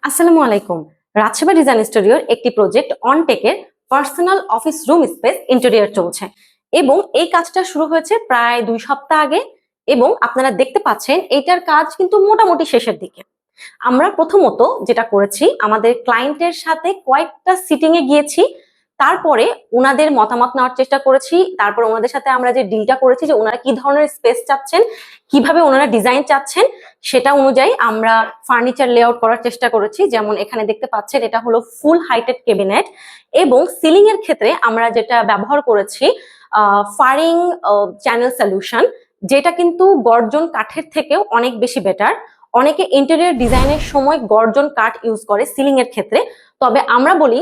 আসসালামু আলাইকুম। রাজসেবা ডিজাইন স্টুডিওর একটি প্রজেক্ট অনটেকের personal office room space interior চলছে এবং এই কাজটা শুরু হয়েছে প্রায় 2 সপ্তাহ আগে এবং আপনারা দেখতে পাচ্ছেন এইটার কাজ কিন্তু মোটামুটি শেষের দিকে। আমরা প্রথমত যেটা করেছি, আমাদের ক্লায়েন্টের সাথে কয়েকটা সিটিং এ গিয়েছি, তারপরে ওনাদের মতামত নেওয়ার চেষ্টা করেছি, তারপর ওনাদের সাথে আমরা যে ডিলটা করেছি যে ওনারা কি ধরনের স্পেস চাচ্ছেন, কিভাবে ওনারা ডিজাইন চাচ্ছেন, সেটা অনুযায়ী আমরা ফার্নিচার লেআউট করার চেষ্টা করেছি। যেমন এখানে দেখতে পাচ্ছেন এটা হলো ফুল হাইটেড ক্যাবিনেট এবং সিলিং এর ক্ষেত্রে আমরা যেটা ব্যবহার করেছি ফারিং চ্যানেল সলিউশন, যেটা কিন্তু গর্জন কাঠের থেকেও অনেক বেশি বেটার। অনেকে ইন্টেরিয়র ডিজাইনের সময় গর্জন কাঠ ইউজ করে সিলিং এর ক্ষেত্রে, তবে আমরা বলি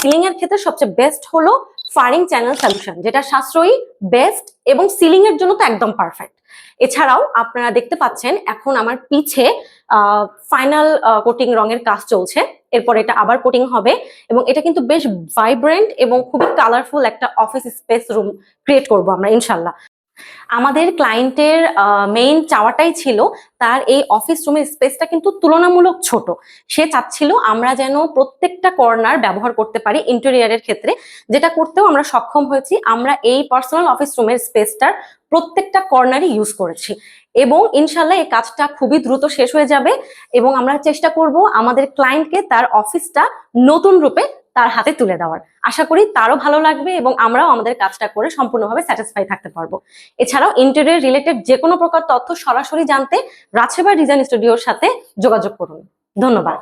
সিলিং এর ক্ষেত্রে সবচেয়ে বেস্ট হলো ফারিং চ্যানেল সলিউশন, যেটা সাশ্রয়ী, বেস্ট এবং সিলিং এর জন্য তো একদম পারফেক্ট। এছাড়াও আপনারা দেখতে পাচ্ছেন এখন আমার পিছে ফাইনাল কোটিং রঙের কাজ চলছে, এরপর এটা আবার কোটিং হবে এবং এটা কিন্তু বেশ ভাইব্রেন্ট এবং খুবই কালারফুল একটা অফিস স্পেস রুম ক্রিয়েট করব আমরা ইনশাল্লাহ। আমাদের ক্লায়েন্টের মেইন চাওয়াটাই ছিল তার এই অফিস রুমের স্পেসটা কিন্তু তুলনামূলক ছোট। সে চাচ্ছিল আমরা যেন প্রত্যেকটা কর্নার ব্যবহার করতে পারি ইন্টেরিয়রের ক্ষেত্রে, যেটা করতেও আমরা সক্ষম হয়েছি। আমরা এই পার্সোনাল অফিস রুমের স্পেসটার প্রত্যেকটা কর্নারই ইউজ করেছি এবং ইনশাল্লাহ এই কাজটা খুবই দ্রুত শেষ হয়ে যাবে এবং আমরা চেষ্টা করব আমাদের ক্লায়েন্টকে তার অফিসটা নতুন রূপে তার হাতে তুলে দেওয়ার। আশা করি তারও ভালো লাগবে এবং আমরাও আমাদের কাজটা করে সম্পূর্ণভাবে স্যাটিসফাই থাকতে পারবো। এছাড়াও ইন্টেরিয়র রিলেটেড যে কোনো প্রকার তথ্য সরাসরি জানতে রাজসেবা ডিজাইন স্টুডিওর সাথে যোগাযোগ করুন। ধন্যবাদ।